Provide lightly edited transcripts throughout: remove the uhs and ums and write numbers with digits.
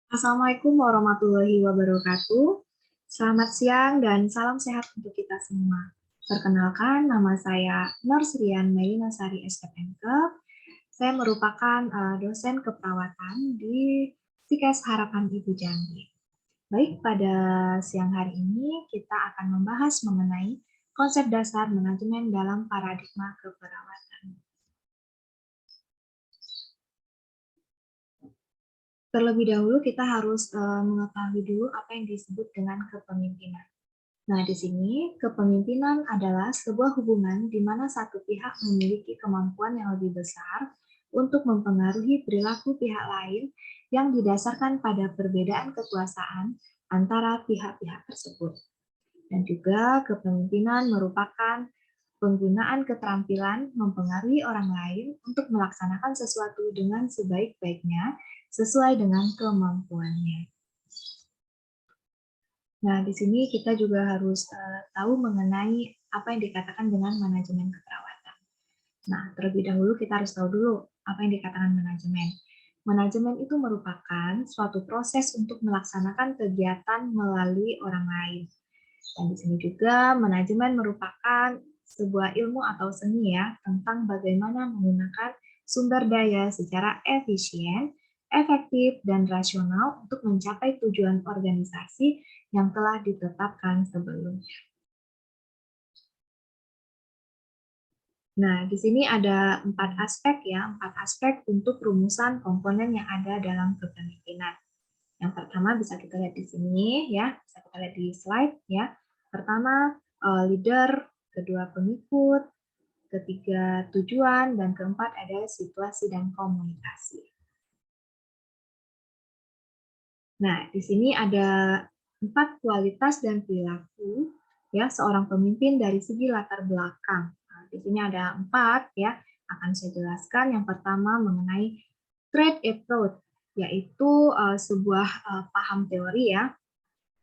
Assalamualaikum warahmatullahi wabarakatuh. Selamat siang dan salam sehat untuk kita semua. Perkenalkan, nama saya Norsrian Melinasari SKPNK. Saya merupakan dosen keperawatan di Sikes Harapan Ibu Jambi. Baik, pada siang hari ini kita akan membahas mengenai konsep dasar manajemen dalam paradigma keperawatan. Terlebih dahulu kita harus mengetahui dulu apa yang disebut dengan kepemimpinan. Nah, di sini kepemimpinan adalah sebuah hubungan di mana satu pihak memiliki kemampuan yang lebih besar untuk mempengaruhi perilaku pihak lain yang didasarkan pada perbedaan kekuasaan antara pihak-pihak tersebut. Dan juga kepemimpinan merupakan penggunaan keterampilan mempengaruhi orang lain untuk melaksanakan sesuatu dengan sebaik-baiknya sesuai dengan kemampuannya. Nah, di sini kita juga harus tahu mengenai apa yang dikatakan dengan manajemen keperawatan. Nah, terlebih dahulu kita harus tahu dulu apa yang dikatakan manajemen. Manajemen itu merupakan suatu proses untuk melaksanakan kegiatan melalui orang lain. Dan di sini juga manajemen merupakan sebuah ilmu atau seni ya tentang bagaimana menggunakan sumber daya secara efisien, efektif, dan rasional untuk mencapai tujuan organisasi yang telah ditetapkan sebelumnya. Nah, di sini ada 4 aspek untuk rumusan komponen yang ada dalam kepemimpinan. Yang pertama bisa kita lihat di sini ya, bisa kita lihat di slide ya. Pertama leader, kedua pengikut, ketiga tujuan, dan keempat adalah situasi dan komunikasi. Nah, di sini ada 4 kualitas dan perilaku ya seorang pemimpin dari segi latar belakang. Nah, di sini ada 4 ya, akan saya jelaskan. Yang pertama mengenai trade approach, yaitu sebuah paham teori ya,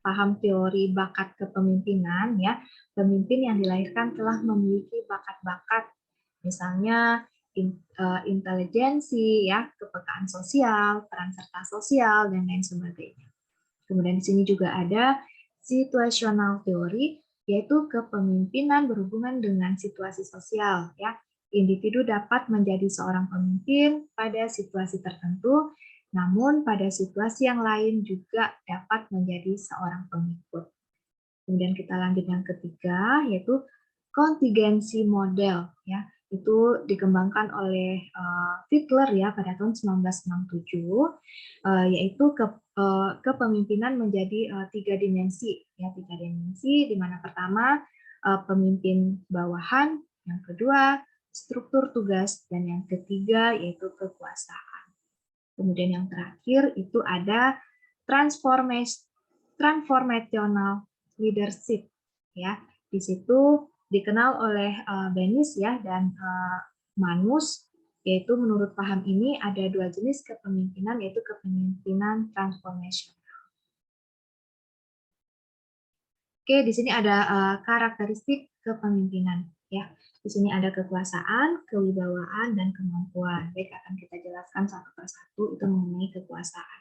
paham teori bakat kepemimpinan ya. Pemimpin yang dilahirkan telah memiliki bakat-bakat, misalnya intelijensi ya, kepekaan sosial, peran serta sosial, dan lain sebagainya. Kemudian di sini juga ada situational theory, yaitu kepemimpinan berhubungan dengan situasi sosial ya. Individu dapat menjadi seorang pemimpin pada situasi tertentu, namun pada situasi yang lain juga dapat menjadi seorang pengikut. Kemudian kita lanjut yang ketiga, yaitu kontingensi model ya. Itu dikembangkan oleh Fiedler ya pada tahun 1967, yaitu kepemimpinan menjadi 3 dimensi ya, 3 dimensi, di mana pertama pemimpin bawahan, yang kedua struktur tugas, dan yang ketiga yaitu kekuasaan. Kemudian yang terakhir itu ada transformational leadership ya. Di situ dikenal oleh Benis ya dan Manus, yaitu menurut paham ini ada 2 jenis kepemimpinan, yaitu kepemimpinan transformation. Oke, di sini ada karakteristik kepemimpinan ya. Di sini ada kekuasaan, kewibawaan, dan kemampuan. Baik, akan kita jelaskan satu persatu itu mengenai kekuasaan.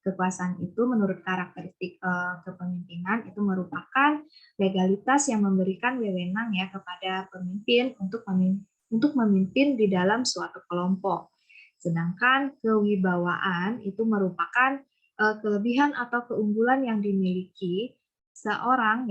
Kekuasaan itu menurut karakteristik kepemimpinan itu merupakan legalitas yang memberikan wewenang ya kepada pemimpin untuk memimpin di dalam suatu kelompok. Sedangkan kewibawaan itu merupakan kelebihan atau keunggulan yang dimiliki seseorang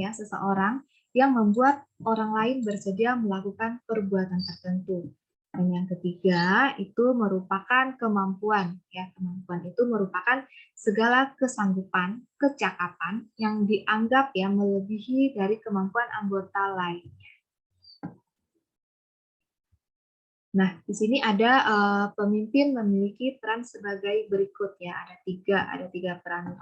yang membuat orang lain bersedia melakukan perbuatan tertentu. Dan yang ketiga itu merupakan kemampuan ya. Kemampuan itu merupakan segala kesanggupan, kecakapan yang dianggap ya melebihi dari kemampuan anggota lain. Nah, di sini ada pemimpin memiliki peran sebagai berikut ya. Ada tiga peran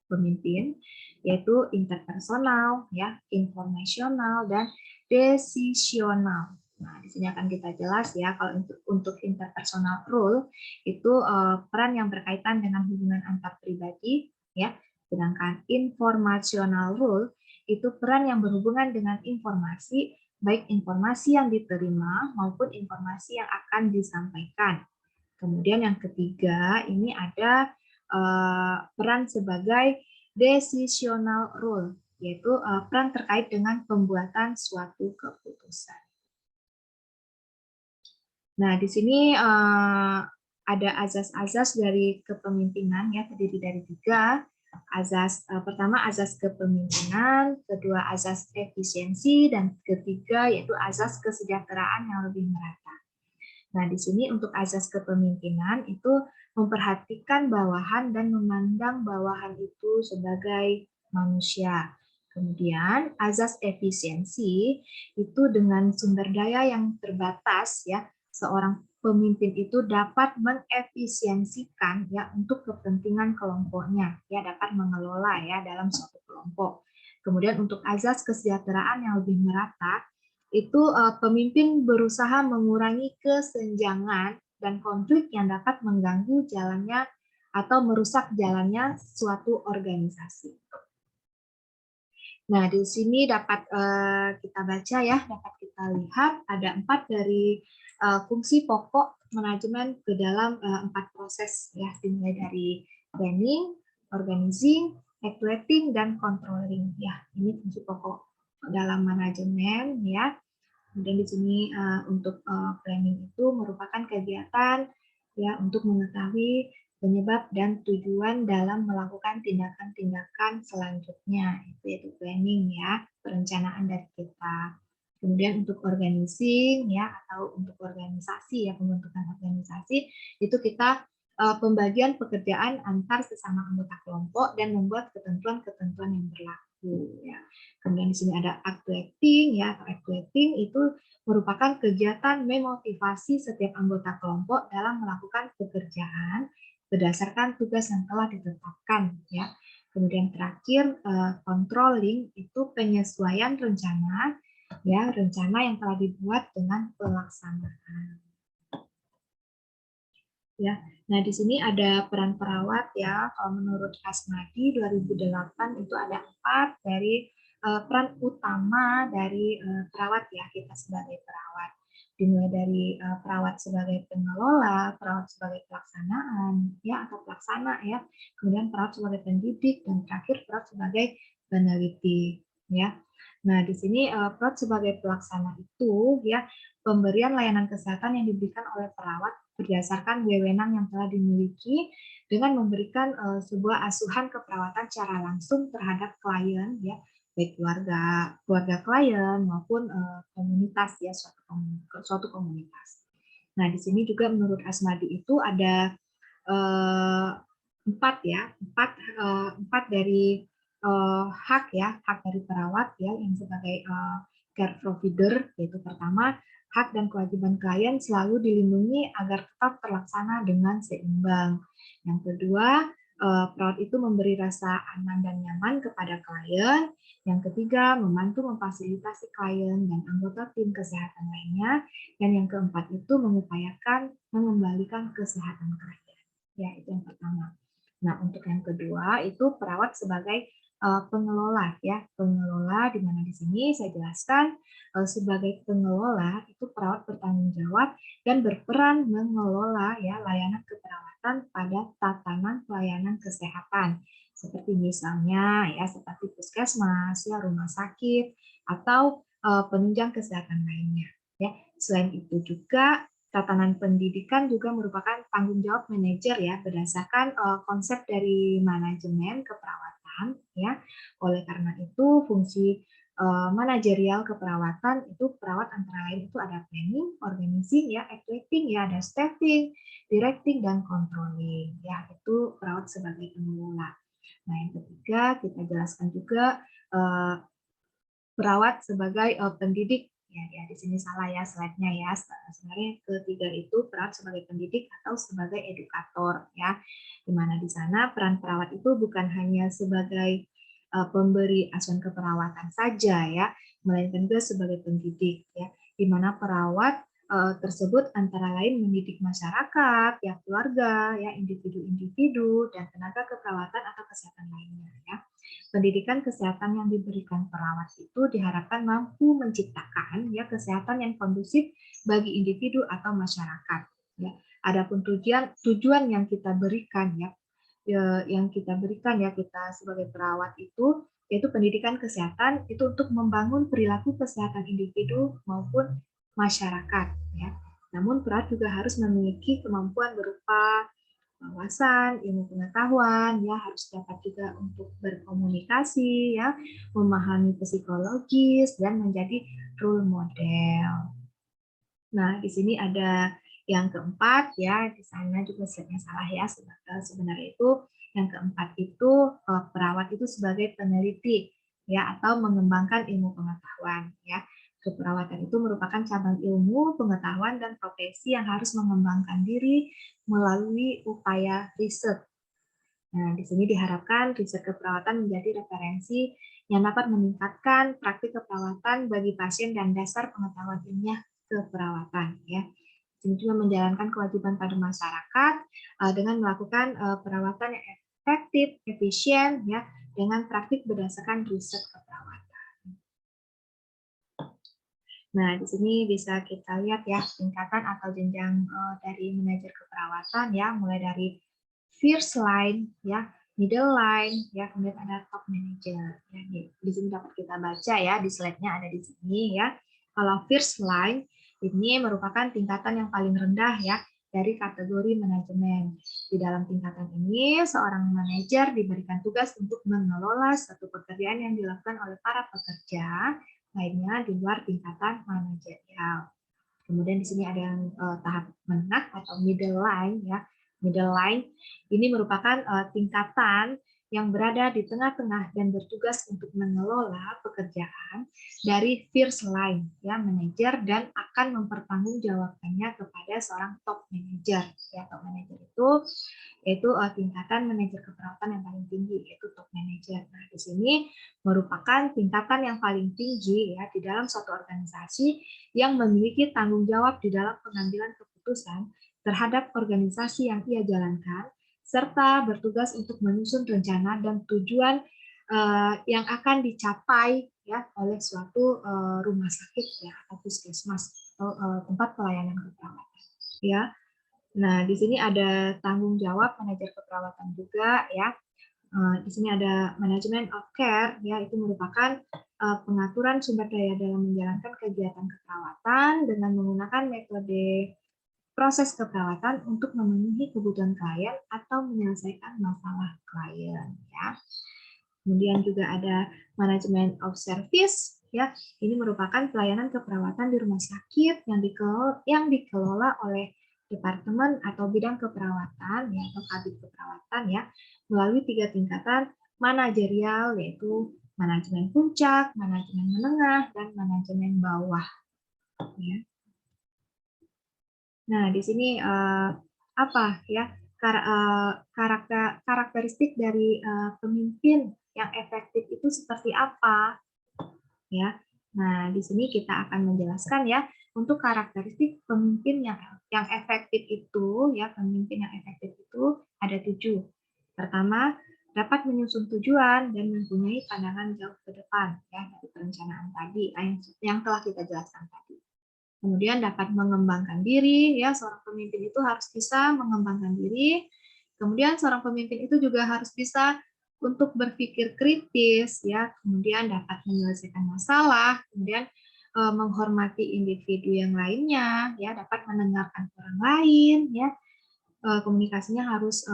pemimpin, yaitu interpersonal, ya, informasional, dan decisional. Nah, di sini akan kita jelas ya, kalau untuk interpersonal role itu peran yang berkaitan dengan hubungan antar pribadi, ya. Sedangkan informational role itu peran yang berhubungan dengan informasi, baik informasi yang diterima maupun informasi yang akan disampaikan. Kemudian yang ketiga ini ada peran sebagai decisional role, yaitu peran terkait dengan pembuatan suatu keputusan. Nah, di sini ada azas-azas dari kepemimpinan, ya, terdiri dari 3. Azas pertama azas kepemimpinan, kedua azas efisiensi, dan ketiga yaitu azas kesejahteraan yang lebih merata. Nah, di sini untuk azas kepemimpinan itu memperhatikan bawahan dan memandang bawahan itu sebagai manusia. Kemudian azas efisiensi itu dengan sumber daya yang terbatas, ya, seorang pemimpin itu dapat mengefisiensikan, ya, untuk kepentingan kelompoknya, ya, dapat mengelola, ya, dalam suatu kelompok. Kemudian untuk azas kesejahteraan yang lebih merata itu pemimpin berusaha mengurangi kesenjangan dan konflik yang dapat mengganggu jalannya atau merusak jalannya suatu organisasi. Nah, di sini dapat kita baca, ya, dapat kita lihat ada 4 dari fungsi pokok manajemen ke dalam 4 proses, ya, dimulai dari planning, organizing, evaluating, dan controlling. Ya, ini fungsi pokok dalam manajemen, ya. Kemudian di sini untuk planning itu merupakan kegiatan, ya, untuk mengetahui penyebab dan tujuan dalam melakukan tindakan-tindakan selanjutnya, yaitu planning, ya, perencanaan dari kita. Kemudian untuk organizing, ya, atau untuk organisasi, ya, pembentukan organisasi, itu kita pembagian pekerjaan antar sesama anggota kelompok dan membuat ketentuan-ketentuan yang berlaku, ya. Kemudian di sini ada actuating, ya, atau actuating itu merupakan kegiatan memotivasi setiap anggota kelompok dalam melakukan pekerjaan berdasarkan tugas yang telah ditetapkan, ya. Kemudian terakhir controlling itu penyesuaian rencana, ya, rencana yang telah dibuat dengan pelaksanaan. Ya, nah di sini ada peran perawat, ya. Kalau menurut Asmadi 2008 itu ada 4 dari peran utama dari perawat, ya, kita sebagai perawat. Dimulai dari perawat sebagai pengelola, perawat sebagai pelaksanaan, ya, atau pelaksana, ya. Kemudian perawat sebagai pendidik, dan terakhir perawat sebagai peneliti, ya. Nah, di sini perawat sebagai pelaksana itu, ya, pemberian layanan kesehatan yang diberikan oleh perawat berdasarkan wewenang yang telah dimiliki dengan memberikan sebuah asuhan keperawatan secara langsung terhadap klien, ya, baik keluarga klien maupun komunitas, ya, suatu komunitas. Nah, di sini juga menurut Asmadi itu ada 4, ya, 4 dari hak, ya, hak dari perawat, ya, yang sebagai care provider, yaitu pertama, hak dan kewajiban klien selalu dilindungi agar tetap terlaksana dengan seimbang. Yang kedua, perawat itu memberi rasa aman dan nyaman kepada klien. Yang ketiga, membantu memfasilitasi klien dan anggota tim kesehatan lainnya. Dan yang keempat itu mengupayakan mengembalikan kesehatan klien. Ya, itu yang pertama. Nah, untuk yang kedua itu perawat sebagai pengelola, ya, pengelola, di mana di sini saya jelaskan sebagai pengelola itu perawat bertanggung jawab dan berperan mengelola, ya, layanan keperawatan pada tatanan pelayanan kesehatan seperti misalnya, ya, seperti puskesmas, ya, rumah sakit atau penunjang kesehatan lainnya, ya. Selain itu juga tatanan pendidikan juga merupakan tanggung jawab manajer, ya, berdasarkan konsep dari manajemen keperawatan, ya. Oleh karena itu fungsi manajerial keperawatan itu perawat antara lain itu ada planning, organizing, ya, evaluating, ya, ada staffing, directing, dan controlling, ya, itu perawat sebagai pengelola. Nah, yang ketiga kita jelaskan juga perawat sebagai pendidik. Ya, di sini salah, ya, slide-nya, ya. Sebenarnya ketiga itu perawat sebagai pendidik atau sebagai edukator, ya. Di mana di sana peran perawat itu bukan hanya sebagai pemberi asuhan keperawatan saja, ya, melainkan juga sebagai pendidik, ya. Di mana perawat tersebut antara lain mendidik masyarakat, ya, keluarga, ya, individu-individu, dan tenaga keperawatan atau kesehatan lainnya, ya. Pendidikan kesehatan yang diberikan perawat itu diharapkan mampu menciptakan, ya, kesehatan yang kondusif bagi individu atau masyarakat, ya. Adapun tujuan yang kita berikan, ya, yang kita berikan ya, kita sebagai perawat itu, yaitu pendidikan kesehatan itu untuk membangun perilaku kesehatan individu maupun masyarakat ya. Namun perawat juga harus memiliki kemampuan berupa wawasan, ilmu pengetahuan, ya harus dapat juga untuk berkomunikasi, ya memahami psikologis dan menjadi role model. Nah, di sini ada yang keempat, ya di sana juga slide-nya salah ya. Sebenarnya itu yang keempat itu perawat itu sebagai peneliti, ya atau mengembangkan ilmu pengetahuan, ya. Keperawatan itu merupakan cabang ilmu, pengetahuan, dan profesi yang harus mengembangkan diri melalui upaya riset. Nah, di sini diharapkan riset keperawatan menjadi referensi yang dapat meningkatkan praktik keperawatan bagi pasien dan dasar pengetahuan ilmiah keperawatan. Ya. Ini juga menjalankan kewajiban pada masyarakat dengan melakukan perawatan yang efektif, efisien, ya, dengan praktik berdasarkan riset keperawatan. Nah, di sini bisa kita lihat ya tingkatan atau jenjang dari manajer keperawatan ya, mulai dari first line ya, middle line ya, kemudian ada top manager. Ya, di sini dapat kita baca ya, di slide-nya ada di sini ya. Kalau first line ini merupakan tingkatan yang paling rendah ya dari kategori manajemen. Di dalam tingkatan ini, seorang manajer diberikan tugas untuk mengelola satu pekerjaan yang dilakukan oleh para pekerja lainnya di luar tingkatan manajerial. Kemudian di sini ada yang tahap menengah atau middle line ya. Middle line ini merupakan tingkatan yang berada di tengah-tengah dan bertugas untuk mengelola pekerjaan dari first line ya manajer dan akan mempertanggungjawabkannya kepada seorang top manager ya. Top manager itu yaitu tingkatan manajer keperawatan yang paling tinggi, yaitu top manager. Nah, di sini merupakan tingkatan yang paling tinggi ya di dalam suatu organisasi yang memiliki tanggung jawab di dalam pengambilan keputusan terhadap organisasi yang ia jalankan, serta bertugas untuk menyusun rencana dan tujuan yang akan dicapai ya oleh suatu rumah sakit ya atau puskesmas atau tempat pelayanan keperawatan. Ya, nah, di sini ada tanggung jawab manajer keperawatan juga ya. Di sini ada manajemen of care ya, itu merupakan pengaturan sumber daya dalam menjalankan kegiatan keperawatan dengan menggunakan metode proses keperawatan untuk memenuhi kebutuhan klien atau menyelesaikan masalah klien ya. Kemudian juga ada manajemen of service ya. Ini merupakan pelayanan keperawatan di rumah sakit yang dikelola oleh departemen atau bidang keperawatan ya atau kabit keperawatan ya melalui 3 tingkatan manajerial yaitu manajemen puncak, manajemen menengah, dan manajemen bawah. Ya. Nah, di sini apa ya karakteristik dari pemimpin yang efektif itu seperti apa? Ya. Nah, di sini kita akan menjelaskan ya untuk karakteristik pemimpin yang efektif itu ya pemimpin yang efektif itu ada 7. Pertama, dapat menyusun tujuan dan mempunyai pandangan jauh ke depan ya dari perencanaan tadi yang telah kita jelaskan tadi. Kemudian dapat mengembangkan diri ya seorang pemimpin itu harus bisa mengembangkan diri. Kemudian seorang pemimpin itu juga harus bisa untuk berpikir kritis ya, kemudian dapat menyelesaikan masalah, kemudian menghormati individu yang lainnya ya, dapat mendengarkan orang lain ya. Komunikasinya harus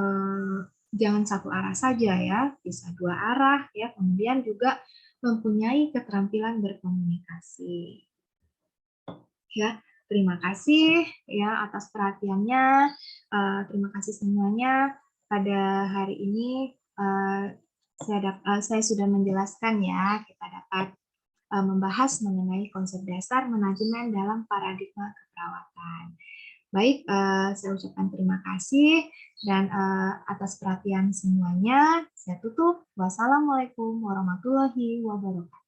jangan satu arah saja ya, bisa 2 arah ya, kemudian juga mempunyai keterampilan berkomunikasi. Ya, terima kasih ya atas perhatiannya. Terima kasih semuanya. Pada hari ini saya sudah menjelaskan ya, kita dapat membahas mengenai konsep dasar manajemen dalam paradigma keperawatan. Baik, saya ucapkan terima kasih dan atas perhatian semuanya. Saya tutup. Wassalamualaikum warahmatullahi wabarakatuh.